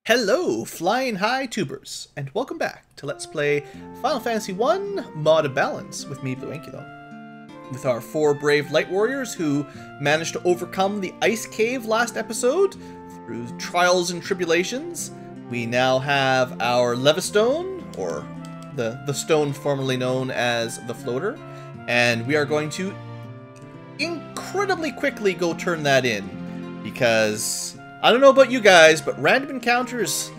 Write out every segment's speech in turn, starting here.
Hello, flying high tubers, and welcome back to Let's Play Final Fantasy 1 Mod of Balance with me, BlueAnkylo. With our 4 brave light warriors who managed to overcome the ice cave last episode through trials and tribulations, we now have our Levistone, or the stone formerly known as the Floater, and we are going to incredibly quickly go turn that in, because I don't know about you guys, but random encounters,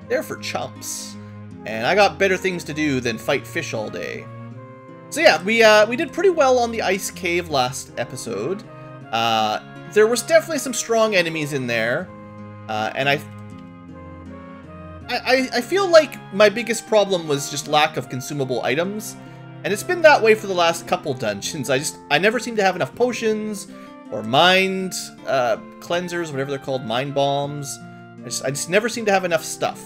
they're for chumps. And I got better things to do than fight fish all day. So yeah, we did pretty well on the ice cave last episode. There was definitely some strong enemies in there. And I feel like my biggest problem was just lack of consumable items. And it's been that way for the last couple dungeons. I never seem to have enough potions or mind cleansers, whatever they're called, mind bombs. I just never seem to have enough stuff.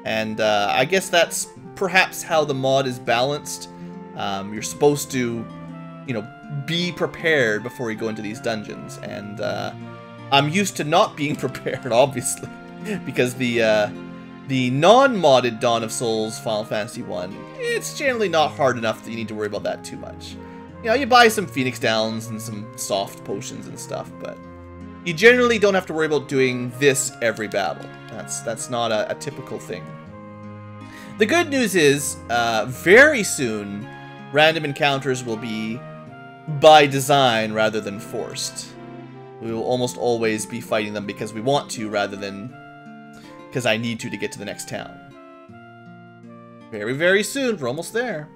And I guess that's perhaps how the mod is balanced. You're supposed to, you know, be prepared before you go into these dungeons. And I'm used to not being prepared, obviously, because the non-modded Dawn of Souls Final Fantasy 1, it's generally not hard enough that you need to worry about that too much. You know, you buy some Phoenix Downs and some soft potions and stuff, but you generally don't have to worry about doing this every battle. That's not a typical thing. The good news is, very soon, random encounters will be by design rather than forced. We will almost always be fighting them because we want to rather than because I need to get to the next town. Very, very soon. We're almost there.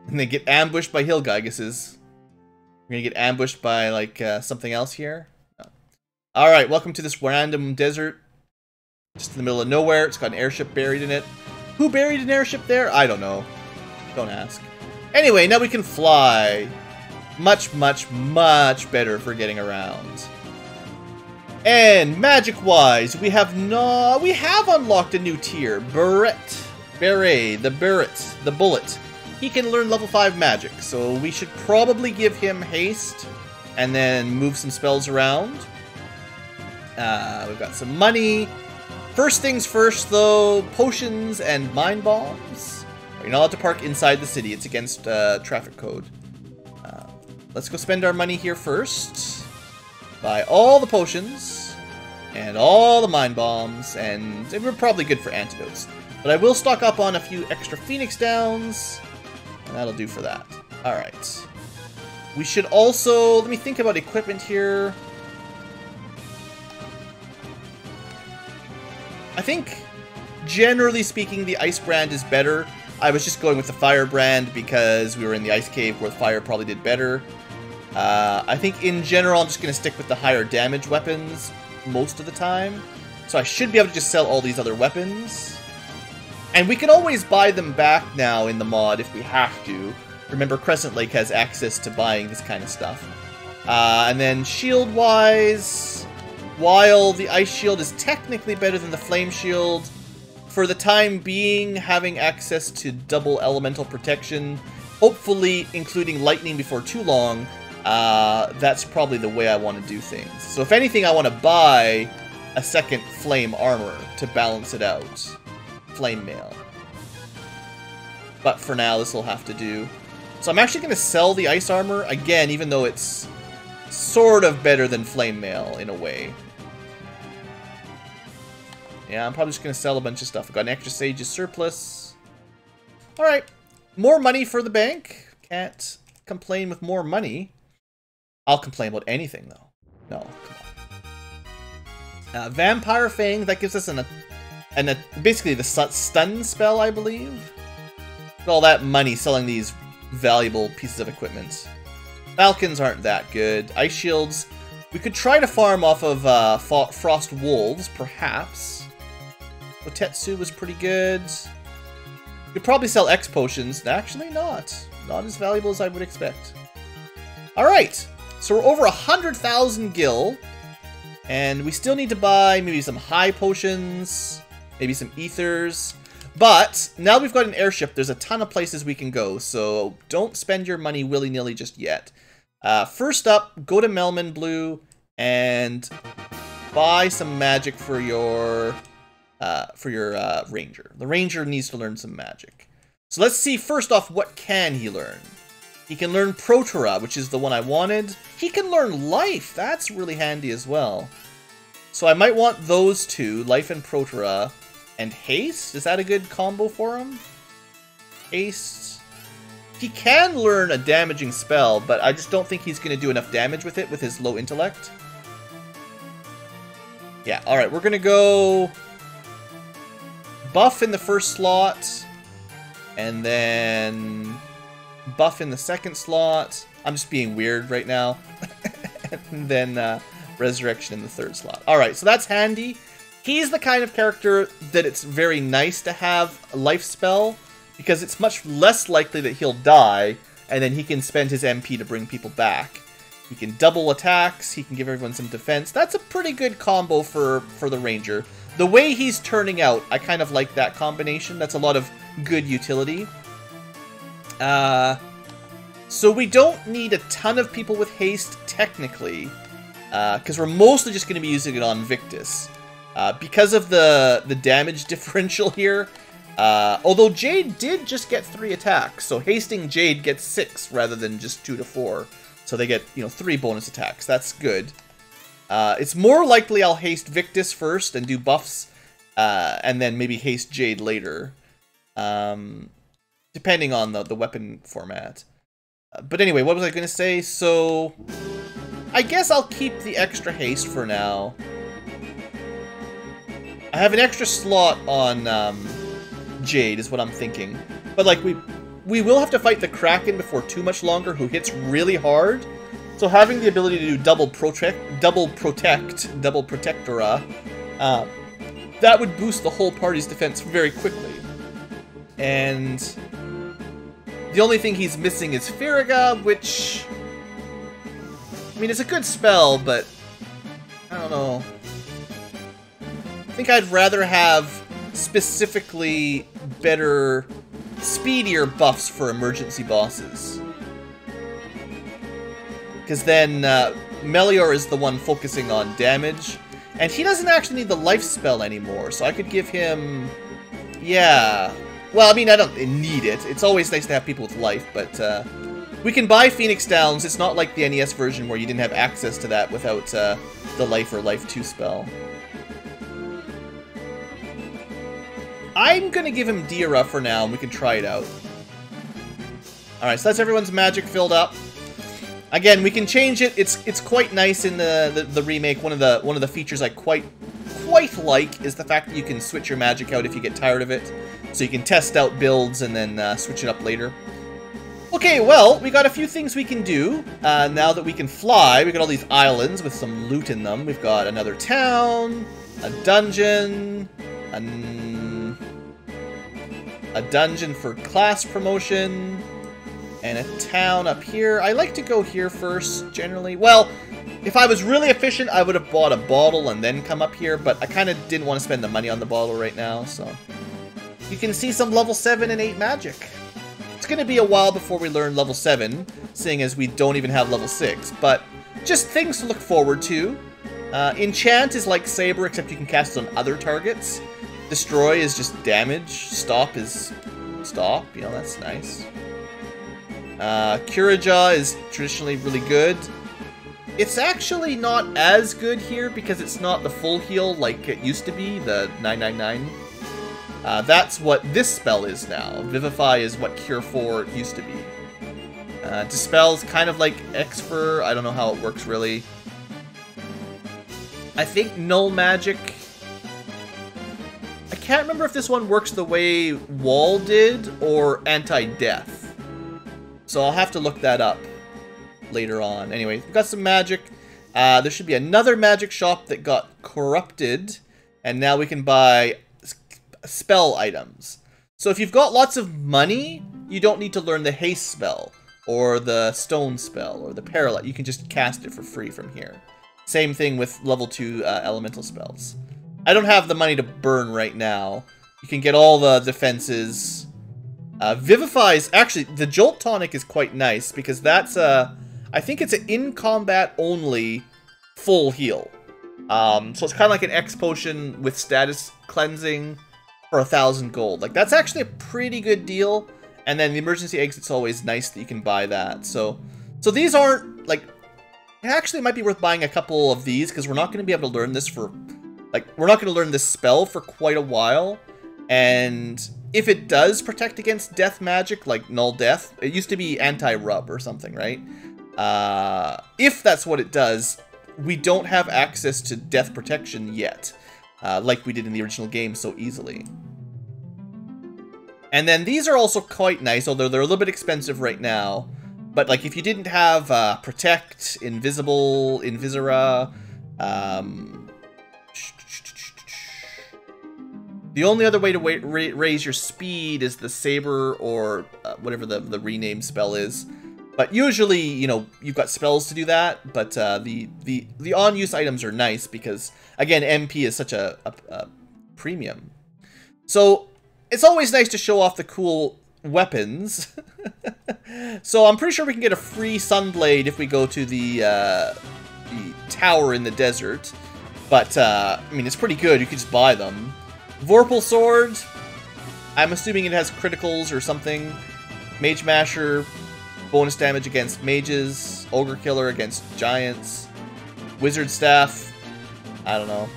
And they get ambushed by hill Gyguses. We're gonna get ambushed by, like, something else here. No. Alright, welcome to this random desert. Just in the middle of nowhere. It's got an airship buried in it. Who buried an airship there? I don't know. Don't ask. Anyway, now we can fly. Much, much, much better for getting around. And magic-wise, we have unlocked a new tier. The Bullet. He can learn level 5 magic, so we should probably give him haste and then move some spells around. We've got some money. First things first, though, potions and mind bombs. You're not allowed to park inside the city. It's against traffic code. Let's go spend our money here first. Buy all the potions and all the mind bombs, and we're probably good for antidotes. But I will stock up on a few extra Phoenix Downs. And that'll do for that. Alright. We should also... Let me think about equipment here. I think, generally speaking, the Ice Brand is better. I was just going with the Fire Brand because we were in the Ice Cave where Fire probably did better. I think, in general, I'm just going to stick with the higher damage weapons most of the time. So I should be able to just sell all these other weapons. And we can always buy them back now in the mod if we have to. Remember, Crescent Lake has access to buying this kind of stuff. And then shield-wise, while the Ice Shield is technically better than the Flame Shield, for the time being, having access to double elemental protection, hopefully including lightning before too long, that's probably the way I want to do things. So if anything, I want to buy a second flame armor to balance it out. Flame mail. But for now, this will have to do. So I'm actually going to sell the ice armor, again, even though it's sort of better than flame mail in a way. Yeah, I'm probably just going to sell a bunch of stuff. I've got an extra Sage's surplus. Alright. More money for the bank. Can't complain with more money. I'll complain about anything, though. No, come on. Vampire Fang, that gives us basically the stun spell, I believe. All that money selling these valuable pieces of equipment. Falcons aren't that good. Ice shields, we could try to farm off of Frost Wolves, perhaps. Otetsu was pretty good. You could probably sell X potions. Actually, not. Not as valuable as I would expect. Alright, so we're over 100,000 gil. And we still need to buy maybe some high potions. Maybe some ethers. But now we've got an airship, there's a ton of places we can go, so don't spend your money willy-nilly just yet. First up, go to Melman Blue and buy some magic for your ranger. The ranger needs to learn some magic. So let's see first off, what can he learn? He can learn Protera, which is the one I wanted. He can learn Life. That's really handy as well. So I might want those two, Life and Protera, and Haste. Is that a good combo for him? Haste. He can learn a damaging spell, but I just don't think he's going to do enough damage with it with his low intellect. Yeah, alright, we're going to go buff in the first slot, and then buff in the second slot. I'm just being weird right now. And then resurrection in the third slot. Alright, so that's handy. He's the kind of character that it's very nice to have a life spell, because it's much less likely that he'll die, and then he can spend his MP to bring people back. He can double attacks, he can give everyone some defense. That's a pretty good combo for the ranger. The way he's turning out, I kind of like that combination. That's a lot of good utility. So we don't need a ton of people with haste, technically, because we're mostly just going to be using it on Victus. Because of the damage differential here, although Jade did just get 3 attacks, so hasting Jade gets 6 rather than just 2 to 4. So they get, 3 bonus attacks. That's good. It's more likely I'll haste Victus first and do buffs, and then maybe haste Jade later, depending on the weapon format. But anyway, what was I going to say? So I guess I'll keep the extra haste for now. I have an extra slot on Jade, is what I'm thinking. But like we will have to fight the Kraken before too much longer, who hits really hard. So having the ability to do double protectora, that would boost the whole party's defense very quickly. And the only thing he's missing is Firaga, which, I mean, it's a good spell, but I don't know. I think I'd rather have specifically better, speedier buffs for emergency bosses. Because then Melior is the one focusing on damage, and he doesn't actually need the life spell anymore, so I could give him, yeah. Well, I mean, I don't need it. It's always nice to have people with life, but we can buy Phoenix Downs. It's not like the NES version where you didn't have access to that without the Life or Life 2 spell. I'm going to give him Dira for now, and we can try it out. Alright, so that's everyone's magic filled up. Again, we can change it. It's quite nice in the remake. One of the features I quite like is the fact that you can switch your magic out if you get tired of it. So you can test out builds and then switch it up later. Okay, well, we got a few things we can do. Now that we can fly, we got all these islands with some loot in them. We've got another town, a dungeon, a dungeon for class promotion, and a town up here. I like to go here first, generally. Well, if I was really efficient, I would have bought a bottle and then come up here, but I kind of didn't want to spend the money on the bottle right now, so. You can see some level 7 and 8 magic. It's going to be a while before we learn level 7, seeing as we don't even have level 6, but just things to look forward to. Enchant is like Saber, except you can cast it on other targets. Destroy is just damage. Stop is stop, that's nice. Curaja is traditionally really good. It's actually not as good here because it's not the full heal like it used to be, the 999. That's what this spell is now. Vivify is what Cure 4 used to be. Dispel's kind of like Exfer. I don't know how it works really. I think Null Magic. I can't remember if this one works the way Wall did or Anti-Death. So I'll have to look that up later on. Anyway, we've got some magic. There should be another magic shop that got corrupted, and now we can buy spell items. So if you've got lots of money, you don't need to learn the haste spell, or the stone spell, or the paralyze. You can just cast it for free from here. Same thing with level 2 elemental spells. I don't have the money to burn right now. You can get all the defenses. Vivify's, actually, the Jolt Tonic is quite nice, because that's I think it's an in-combat only full heal. So it's kind of like an X potion with status cleansing for 1,000 gold. Like, that's actually a pretty good deal. And then the emergency exit's always nice that you can buy that. So these aren't, like, actually it might be worth buying a couple of these, because we're not going to be able to learn this for, like, we're not going to learn this spell for quite a while. And if it does protect against death magic, like null death, it used to be anti-rub or something, right? If that's what it does, we don't have access to death protection yet, like we did in the original game so easily. And then these are also quite nice, although they're a little bit expensive right now. But like if you didn't have Protect, Invisible, Invisora, the only other way to raise your speed is the Saber or whatever the rename spell is. But usually, you know, you've got spells to do that. But the on-use items are nice because, again, MP is such a premium. So it's always nice to show off the cool weapons. So I'm pretty sure we can get a free Sunblade if we go to the tower in the desert. But, I mean, it's pretty good. You can just buy them. Vorpal Sword. I'm assuming it has criticals or something. Mage Masher. Bonus damage against mages. Ogre Killer against giants. Wizard Staff. I don't know.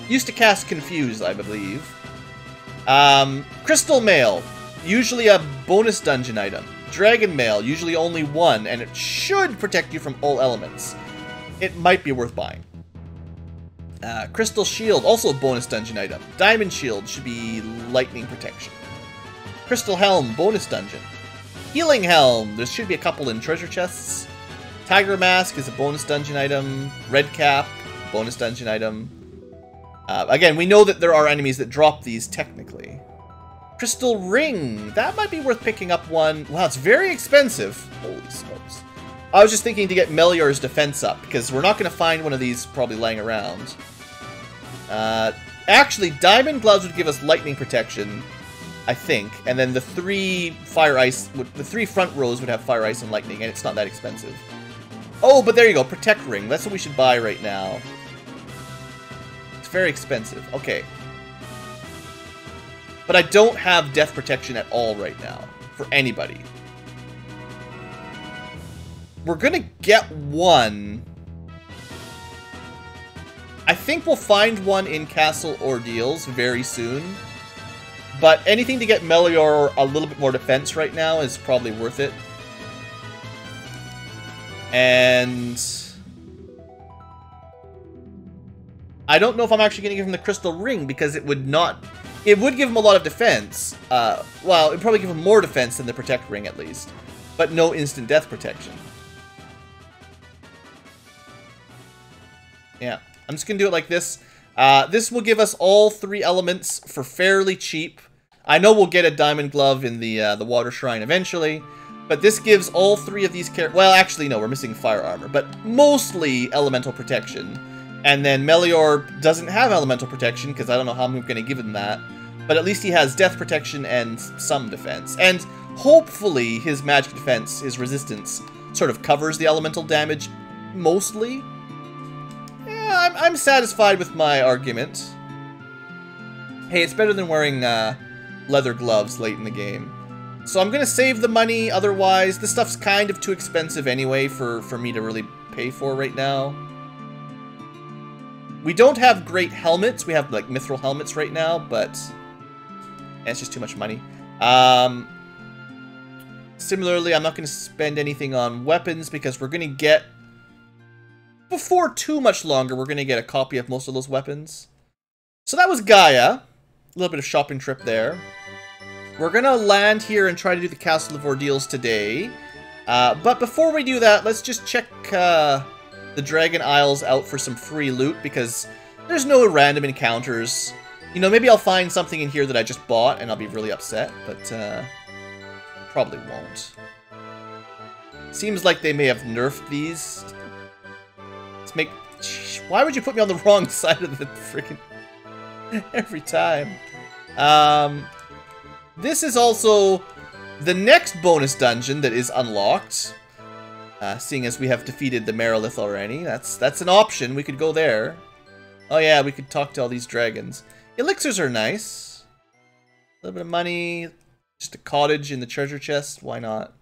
Used to cast Confuse, I believe. Crystal Mail. Usually a bonus dungeon item. Dragon Mail. Usually only one, and it should protect you from all elements. It might be worth buying. Crystal Shield, also a bonus dungeon item. Diamond Shield should be lightning protection. Crystal Helm, bonus dungeon. Healing Helm, there should be a couple in treasure chests. Tiger Mask is a bonus dungeon item. Red Cap, bonus dungeon item. Again, we know that there are enemies that drop these technically. Crystal Ring, that might be worth picking up one. Wow, it's very expensive. Holy smokes. I was just thinking to get Melior's defense up, because we're not going to find one of these probably laying around. Actually, Diamond Gloves would give us lightning protection, I think. And then the three front rows would have fire, ice, and lightning, and it's not that expensive. Oh, but there you go, Protect Ring. That's what we should buy right now. It's very expensive. Okay. But I don't have death protection at all right now, for anybody. We're gonna get one. I think we'll find one in Castle Ordeals very soon. But anything to get Melior a little bit more defense right now is probably worth it. And I don't know if I'm actually going to give him the Crystal Ring, because it would not... It would give him a lot of defense. Well, it would probably give him more defense than the Protect Ring, at least. But no instant death protection. Yeah, I'm just going to do it like this. This will give us all three elements for fairly cheap. I know we'll get a Diamond Glove in the Water Shrine eventually. But this gives all three of these characters... Well, actually, no, we're missing Fire Armor. But mostly Elemental Protection. And then Melior doesn't have Elemental Protection, because I don't know how I'm going to give him that. But at least he has Death Protection and some defense. And hopefully his magic defense, his resistance, sort of covers the elemental damage mostly. Yeah, I'm satisfied with my argument. Hey, it's better than wearing leather gloves late in the game. So I'm going to save the money, otherwise this stuff's kind of too expensive anyway for me to really pay for right now. We don't have great helmets. We have like mithril helmets right now, but it's just too much money. Similarly, I'm not going to spend anything on weapons because we're going to get, before too much longer, we're going to get a copy of most of those weapons. So that was Gaia. A little bit of shopping trip there. We're going to land here and try to do the Castle of Ordeals today. But before we do that, let's just check the Dragon Isles out for some free loot, because there's no random encounters. You know, maybe I'll find something in here that I just bought and I'll be really upset, but probably won't. Seems like they may have nerfed these. Let's make... Why would you put me on the wrong side of the freaking... every time? This is also the next bonus dungeon that is unlocked. Seeing as we have defeated the Merilith already. That's an option. We could go there. Oh yeah, we could talk to all these dragons. Elixirs are nice. A little bit of money. Just a cottage in the treasure chest. Why not?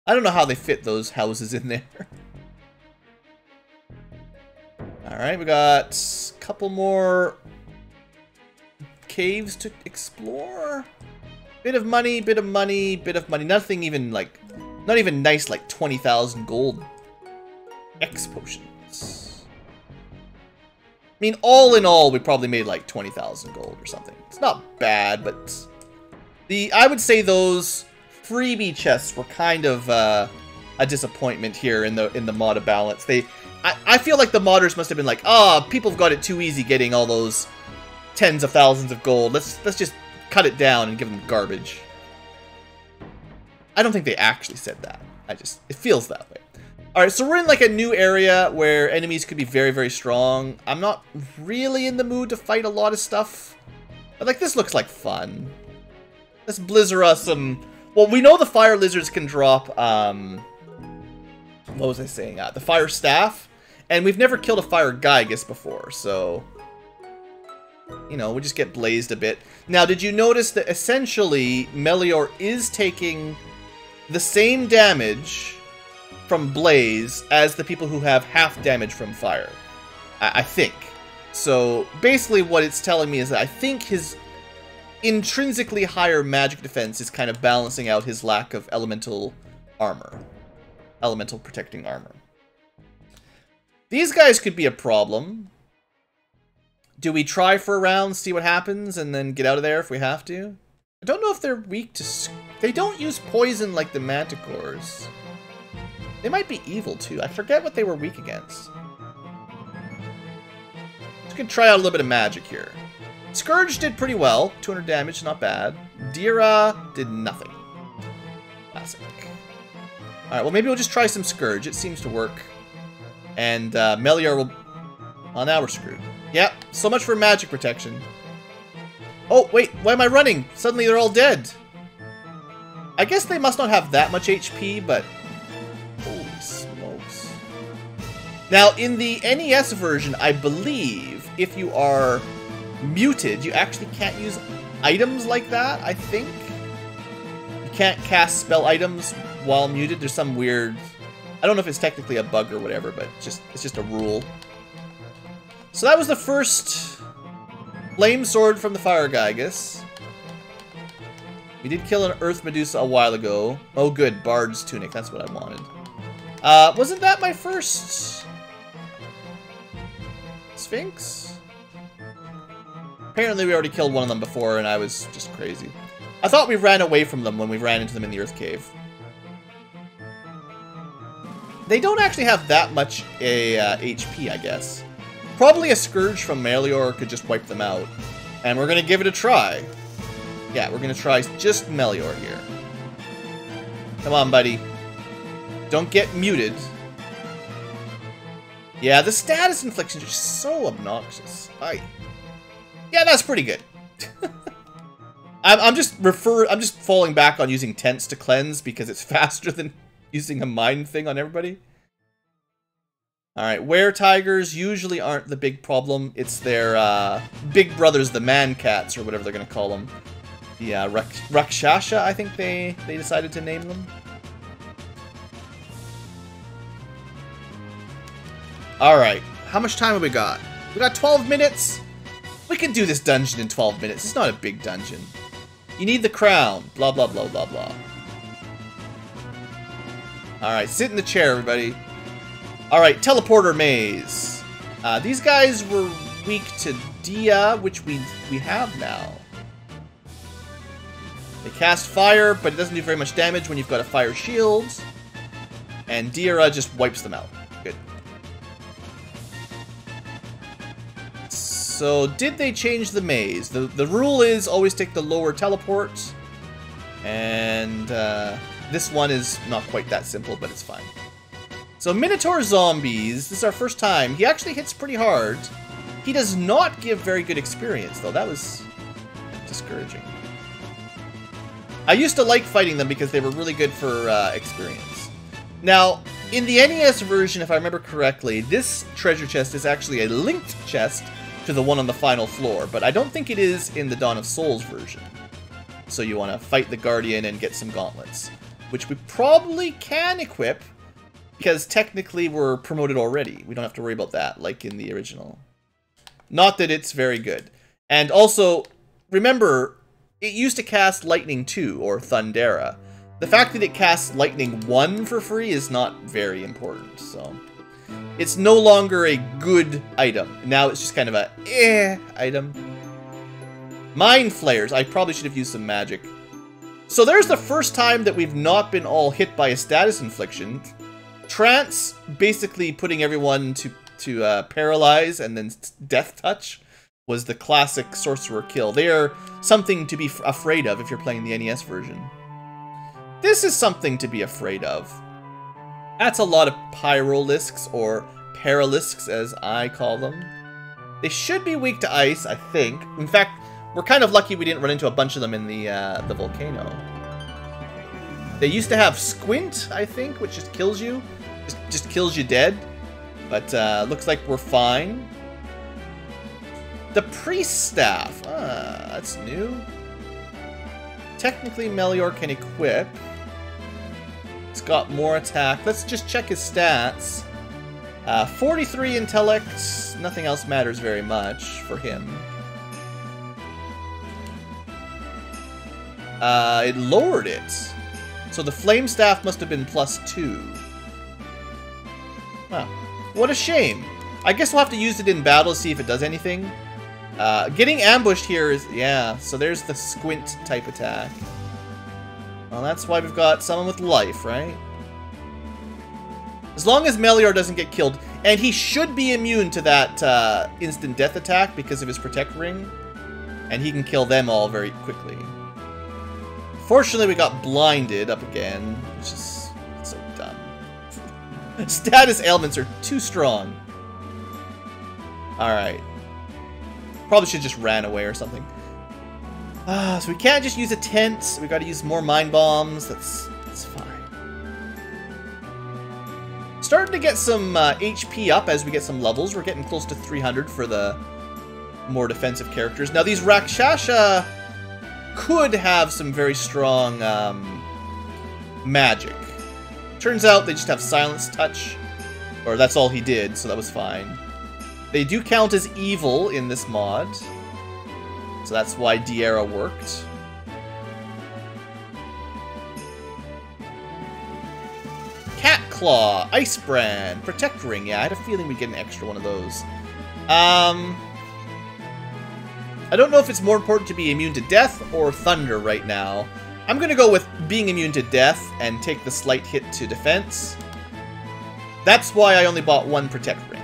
I don't know how they fit those houses in there. Alright, we got a couple more caves to explore. Bit of money, bit of money, bit of money. Nothing even like, not even nice like 20,000 gold X potions. I mean, all in all, we probably made like 20,000 gold or something. It's not bad, but I would say those freebie chests were kind of a disappointment here in the mod balance. I feel like the modders must have been like, oh, people have got it too easy getting all those tens of thousands of gold. Let's just cut it down and give them garbage. I don't think they actually said that. It feels that way. Alright, so we're in like a new area where enemies could be very, very strong. I'm not really in the mood to fight a lot of stuff. But like, this looks like fun. Let's blizzard us some... Well, we know the fire lizards can drop, what was I saying? The fire staff. And we've never killed a fire Gygus before, so... You know, we just get blazed a bit. Now, did you notice that essentially Melior is taking the same damage from blaze as the people who have half damage from fire? I think. So, basically what it's telling me is that I think his intrinsically higher magic defense is kind of balancing out his lack of elemental armor. Elemental protecting armor. These guys could be a problem. Do we try for a round, see what happens, and then get out of there if we have to? I don't know if they're weak to... They don't use poison like the manticores. They might be evil too. I forget what they were weak against. Just gonna try out a little bit of magic here. Scourge did pretty well. 200 damage, not bad. Dira did nothing. Classic. Alright, well maybe we'll just try some Scourge. It seems to work. And Melior will... Oh, now we're screwed. Yep, so much for magic protection. Oh, wait, why am I running? Suddenly they're all dead. I guess they must not have that much HP, but... Holy smokes. Now, in the NES version, I believe if you are muted, you actually can't use items like that, I think. You can't cast spell items while muted. There's some weird... I don't know if it's technically a bug or whatever, but it's just a rule. So that was the first flame sword from the Fire Gygus. We did kill an Earth Medusa a while ago. Oh good, Bard's Tunic, that's what I wanted. Wasn't that my first Sphinx? Apparently we already killed one of them before and I was just crazy. I thought we ran away from them when we ran into them in the Earth Cave. They don't actually have that much HP, I guess. Probably a Scourge from Melior could just wipe them out. And we're going to give it a try. Yeah, we're going to try just Melior here. Come on, buddy. Don't get muted. Yeah, the status inflictions are so obnoxious. Yeah, that's pretty good. I'm just falling back on using tents to cleanse because it's faster than using a mind thing on everybody. Alright, were-tigers usually aren't the big problem. It's their big brothers, the man-cats, or whatever they're going to call them. The Rakshasha, I think they decided to name them. Alright, how much time have we got? We got 12 minutes? We can do this dungeon in 12 minutes. It's not a big dungeon. You need the crown. Blah, blah, blah, blah, blah. Alright, sit in the chair, everybody. Alright, teleporter maze. These guys were weak to Dia, which we have now. They cast fire, but it doesn't do very much damage when you've got a fire shield. And Dira just wipes them out. Good. So, did they change the maze? The rule is always take the lower teleport. And this one is not quite that simple, but it's fine. So, Minotaur zombies. This is our first time. He actually hits pretty hard. He does not give very good experience, though. That was discouraging. I used to like fighting them because they were really good for experience. Now, in the NES version, if I remember correctly, this treasure chest is actually a linked chest to the one on the final floor, but I don't think it is in the Dawn of Souls version. So you want to fight the Guardian and get some gauntlets, which we probably can equip, because technically we're promoted already. We don't have to worry about that, like in the original. Not that it's very good. And also, remember, it used to cast Lightning 2, or Thundera. The fact that it casts Lightning 1 for free is not very important, so... It's no longer a good item. Now it's just kind of a item. Mind Flayers. I probably should have used some magic. So there's the first time that we've not been all hit by a status infliction. Trance, basically putting everyone to paralyze and then death touch, was the classic sorcerer kill. They are something to be afraid of if you're playing the NES version. This is something to be afraid of. That's a lot of Pyrolisks, or Paralisks as I call them. They should be weak to ice, I think. In fact, we're kind of lucky we didn't run into a bunch of them in the volcano. They used to have Squint, I think, which just kills you. Just kills you dead. But looks like we're fine. The Priest Staff. That's new. Technically, Melior can equip. It's got more attack. Let's just check his stats. 43 intellect. Nothing else matters very much for him. It lowered it. So the Flame Staff must have been +2. Wow. What a shame. I guess we'll have to use it in battle to see if it does anything. Getting ambushed here is... Yeah, so there's the Squint type attack. Well, that's why we've got someone with life, right? As long as Melior doesn't get killed. And he should be immune to that instant death attack because of his Protect Ring. And he can kill them all very quickly. Fortunately, we got blinded up again, which is so dumb. Status ailments are too strong. Alright. Probably should just ran away or something. So we can't just use a tent. We gotta use more Mind Bombs. That's fine. Starting to get some HP up as we get some levels. We're getting close to 300 for the more defensive characters. Now these Rakshasa could have some very strong magic. Turns out they just have Silence Touch. Or that's all he did, so that was fine. They do count as evil in this mod. So that's why Diera worked. Cat Claw, Ice Brand, Protect Ring. Yeah, I had a feeling we'd get an extra one of those. I don't know if it's more important to be immune to death or thunder right now. I'm going to go with being immune to death and take the slight hit to defense. That's why I only bought one Protect Ring.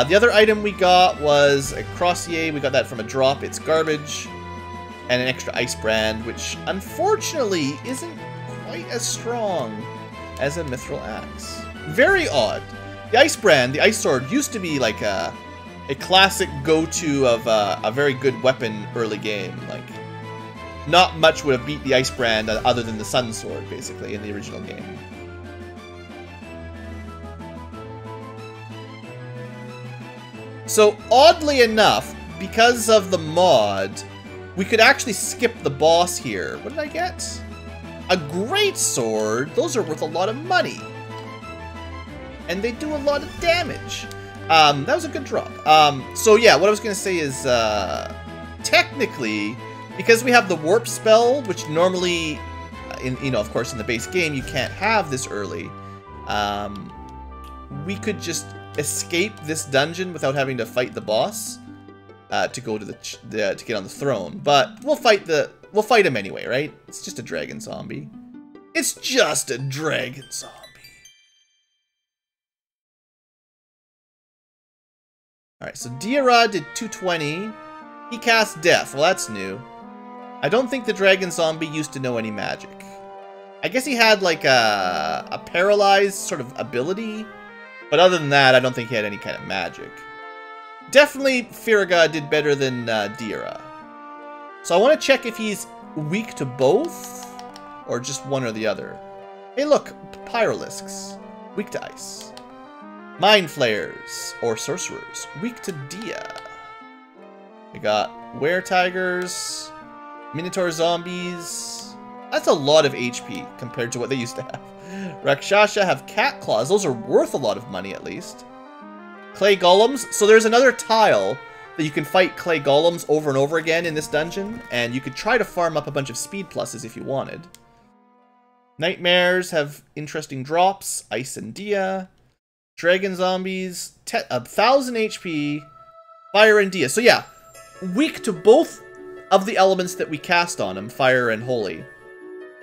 The other item we got was a Crossier. We got that from a drop. It's garbage. And an extra Ice Brand, which unfortunately isn't quite as strong as a Mithril Axe. Very odd. The Ice Brand, the Ice Sword, used to be like a classic go-to of a very good weapon early game. Like, not much would have beat the Ice Brand other than the Sun Sword, basically, in the original game. So, oddly enough, because of the mod, we could actually skip the boss here. What did I get? A Great Sword. Those are worth a lot of money. And they do a lot of damage. That was a good drop. So yeah, what I was going to say is, technically, because we have the Warp spell, which normally, of course, in the base game, you can't have this early, we could just escape this dungeon without having to fight the boss to go to to get on the throne. But we'll fight him anyway, right? It's just a dragon zombie. It's just a dragon zombie. Alright, so Diera did 220. He cast Death. Well, that's new. I don't think the dragon zombie used to know any magic. I guess he had like a paralyzed sort of ability. But other than that, I don't think he had any kind of magic. Definitely Firaga did better than Diera. So I want to check if he's weak to both, or just one or the other. Hey look, Pyralisks, weak to ice. Mind Flayers, or Sorcerers, weak to Dia. We got Were-Tigers, Minotaur Zombies. That's a lot of HP compared to what they used to have. Rakshasa have Cat Claws. Those are worth a lot of money, at least. Clay Golems. So there's another tile that you can fight Clay Golems over and over again in this dungeon, and you could try to farm up a bunch of speed pluses if you wanted. Nightmares have interesting drops. Ice and Dia. Dragon Zombies. 1,000 HP. Fire and Dia. So yeah, weak to both of the elements that we cast on him, Fire and Holy.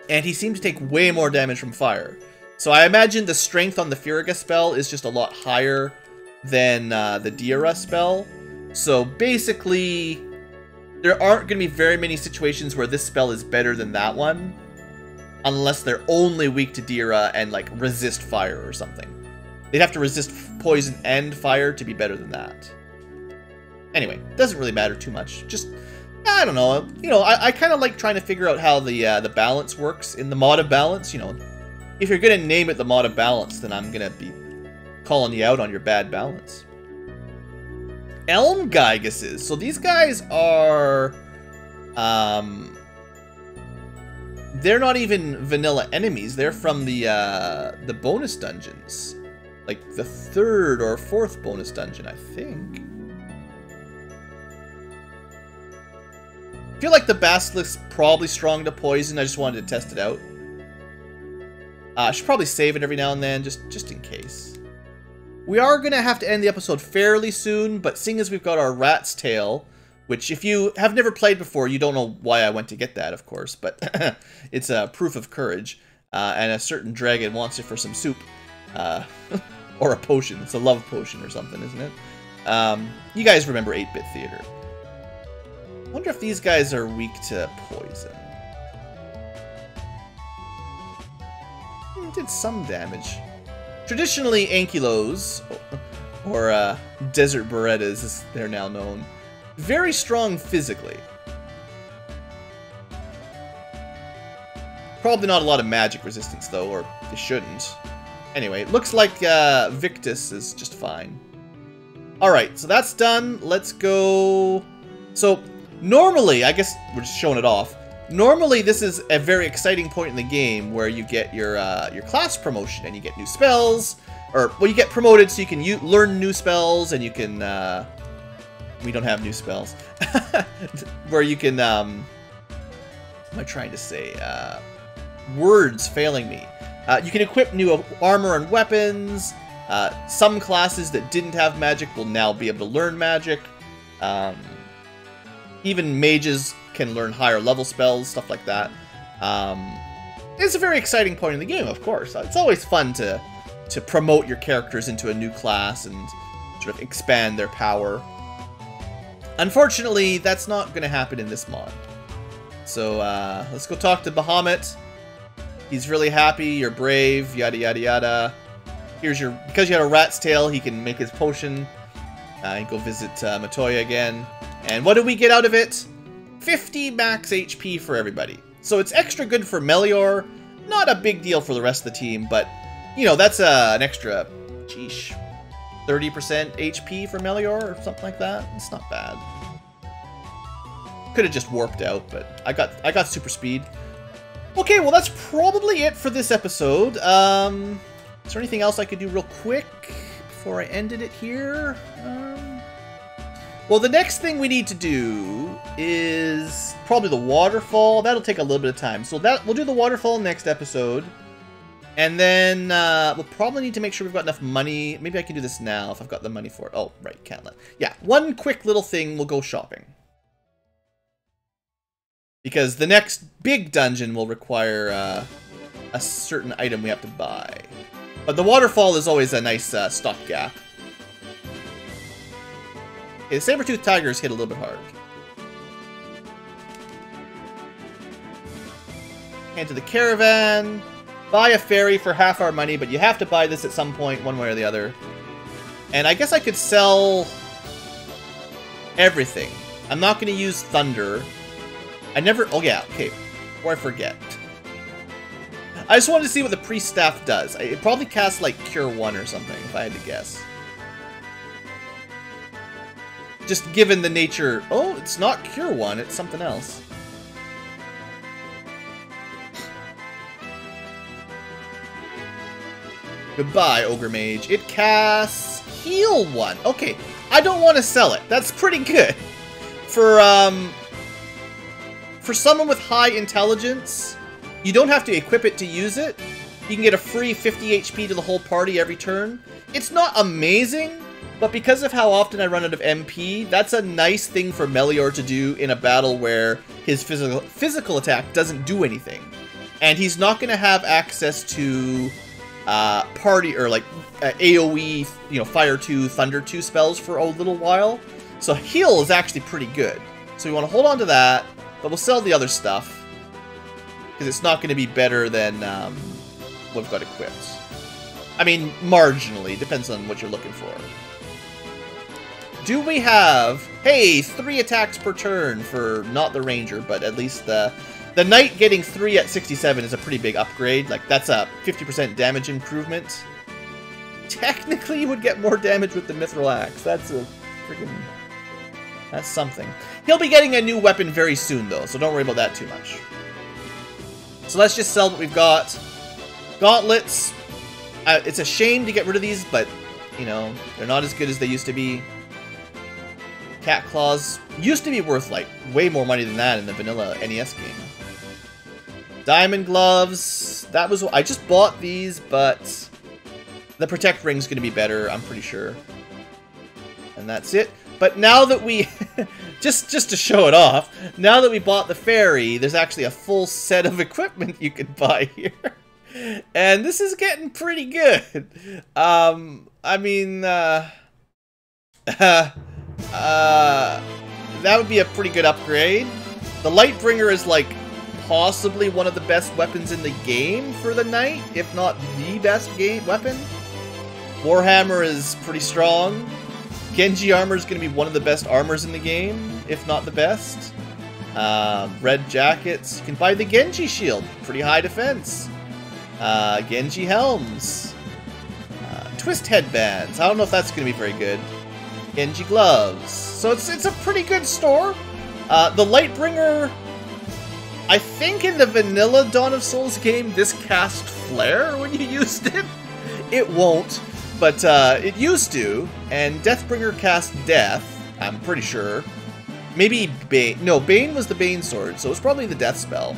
And he seemed to take way more damage from Fire. So I imagine the strength on the Firiga spell is just a lot higher than the Dira spell. So basically, there aren't going to be very many situations where this spell is better than that one. Unless they're only weak to Dira and, like, resist fire or something. They'd have to resist poison and fire to be better than that. Anyway, doesn't really matter too much. Just, I don't know. You know, I kind of like trying to figure out how the balance works in the mod of balance. You know, if you're going to name it the mod of balance, then I'm going to be calling you out on your bad balance. Elm Gyguses. So these guys are... they're not even vanilla enemies. They're from the bonus dungeons. Like the 3rd or 4th bonus dungeon, I think. I feel like the Basilisk's probably strong to poison. I just wanted to test it out. I should probably save it every now and then, just in case. We are going to have to end the episode fairly soon, but seeing as we've got our Rat's Tail, which if you have never played before, you don't know why I went to get that, of course, but it's a proof of courage, and a certain dragon wants it for some soup, or a potion. It's a love potion or something, isn't it? You guys remember 8-Bit Theater. I wonder if these guys are weak to poison. Did some damage. Traditionally, Ankylos, or Desert Berettas as they're now known, very strong physically. Probably not a lot of magic resistance though, or they shouldn't. Anyway, it looks like Victus is just fine. Alright, so that's done. Let's go... So, normally, I guess we're just showing it off. Normally, this is a very exciting point in the game where you get your class promotion and you get new spells, or well, you get promoted so you can learn new spells and you can. We don't have new spells, where you can. What am I trying to say? Words failing me. You can equip new armor and weapons. Some classes that didn't have magic will now be able to learn magic. Even mages can learn higher level spells, stuff like that. It's a very exciting point in the game, of course. It's always fun to promote your characters into a new class and sort of expand their power. Unfortunately, that's not going to happen in this mod. So let's go talk to Bahamut. He's really happy, you're brave, yada yada yada. Here's your... Because you had a rat's tail, he can make his potion. And go visit Matoya again. And what do we get out of it? 50 max HP for everybody. So it's extra good for Melior. Not a big deal for the rest of the team, but, you know, that's an extra, sheesh, 30% HP for Melior or something like that. It's not bad. Could have just warped out, but I got super speed. Okay, well that's probably it for this episode. Is there anything else I could do real quick before I ended it here? Well, the next thing we need to do is probably the waterfall. That'll take a little bit of time. So we'll do the waterfall next episode. And then we'll probably need to make sure we've got enough money. Maybe I can do this now if I've got the money for it. Oh, right, can't let. Yeah, one quick little thing, we'll go shopping. Because the next big dungeon will require a certain item we have to buy. But the waterfall is always a nice stopgap. Okay, the saber-toothed tigers hit a little bit hard. Enter the caravan. Buy a ferry for half our money, but you have to buy this at some point, one way or the other. And I guess I could sell everything. I'm not going to use thunder. I never... Oh, yeah, okay. Before I forget. I just wanted to see what the priest staff does. It probably casts like Cure 1 or something, if I had to guess. Just given the nature... Oh, it's not Cure 1, it's something else. Goodbye, Ogre Mage. It casts Heal 1. Okay, I don't want to sell it. That's pretty good. For someone with high intelligence, you don't have to equip it to use it. You can get a free 50 HP to the whole party every turn. It's not amazing, but because of how often I run out of MP, that's a nice thing for Melior to do in a battle where his physical attack doesn't do anything. And he's not going to have access to party or like AoE, you know, Fire 2, Thunder 2 spells for a little while. So heal is actually pretty good. So we want to hold on to that, but we'll sell the other stuff because it's not going to be better than what we've got equipped. I mean, marginally, depends on what you're looking for. Do we have, hey, 3 attacks per turn for not the Ranger, but at least the Knight getting 3 at 67 is a pretty big upgrade. Like, that's a 50% damage improvement. Technically, you would get more damage with the Mithril Axe. That's a freaking... That's something. He'll be getting a new weapon very soon, though, so don't worry about that too much. So let's just sell what we've got. Gauntlets. It's a shame to get rid of these, but, you know, they're not as good as they used to be. Cat Claws used to be worth, like, way more money than that in the vanilla NES game. Diamond Gloves. That was... I just bought these, but the Protect Ring's going to be better, I'm pretty sure. And that's it. But now that we... just to show it off, now that we bought the Fairy, there's actually a full set of equipment you can buy here. And this is getting pretty good. I mean, that would be a pretty good upgrade. The Lightbringer is, like, possibly one of the best weapons in the game for the Knight, if not the best weapon. Warhammer is pretty strong. Genji armor is going to be one of the best armors in the game, if not the best. Red jackets. You can buy the Genji shield. Pretty high defense. Genji helms. Twist headbands. I don't know if that's going to be very good. Genji gloves. So it's a pretty good store. The Lightbringer... I think in the vanilla Dawn of Souls game, this cast Flare when you used it. It won't. But it used to, and Deathbringer cast Death, I'm pretty sure. Maybe Bane. No, Bane was the Bane sword, so it's probably the Death spell.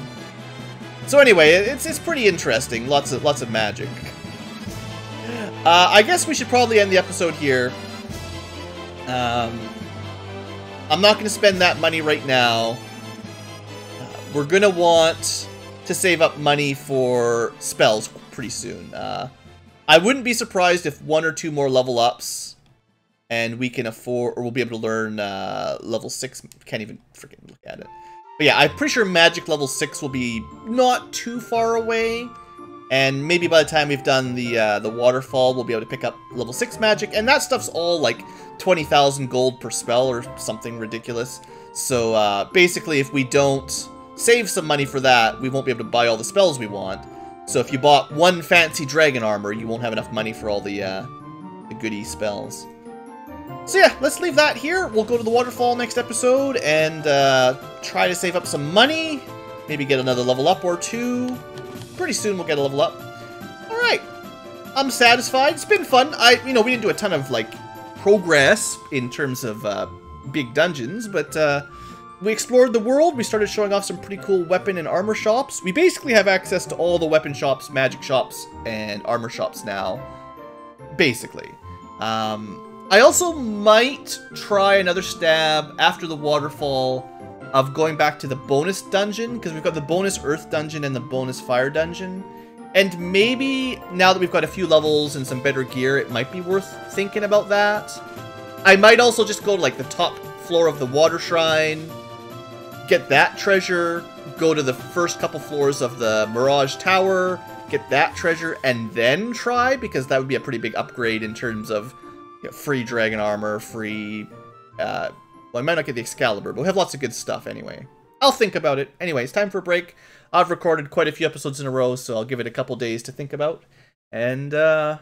So anyway, it's pretty interesting. Lots of magic. I guess we should probably end the episode here. I'm not going to spend that money right now. We're going to want to save up money for spells pretty soon. I wouldn't be surprised if 1 or 2 more level ups, and we can afford, or we'll be able to learn level 6. Can't even freaking look at it. But yeah, I'm pretty sure magic level 6 will be not too far away, and maybe by the time we've done the waterfall, we'll be able to pick up level 6 magic, and that stuff's all like 20,000 gold per spell or something ridiculous. So basically, if we don't save some money for that, we won't be able to buy all the spells we want. So if you bought 1 fancy dragon armor, you won't have enough money for all the goodie spells. So yeah, let's leave that here. We'll go to the waterfall next episode and try to save up some money. Maybe get another level up or 2. Pretty soon we'll get a level up. Alright. I'm satisfied. It's been fun. We didn't do a ton of, like, progress in terms of big dungeons, but we explored the world. We started showing off some pretty cool weapon and armor shops. We basically have access to all the weapon shops, magic shops, and armor shops now. Basically. I also might try another stab after the waterfall of going back to the bonus dungeon, because we've got the bonus earth dungeon and the bonus fire dungeon. And maybe, now that we've got a few levels and some better gear, it might be worth thinking about that. I might also just go to, like, the top floor of the water shrine, get that treasure, go to the first couple floors of the Mirage Tower, get that treasure, and then try, because that would be a pretty big upgrade in terms of free dragon armor, free... well, I might not get the Excalibur, but we have lots of good stuff anyway. I'll think about it. Anyways, time for a break. I've recorded quite a few episodes in a row, so I'll give it a couple days to think about. And we'll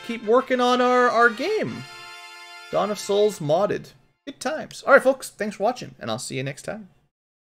keep working on our game. Dawn of Souls modded. Good times. Alright, folks. Thanks for watching, and I'll see you next time.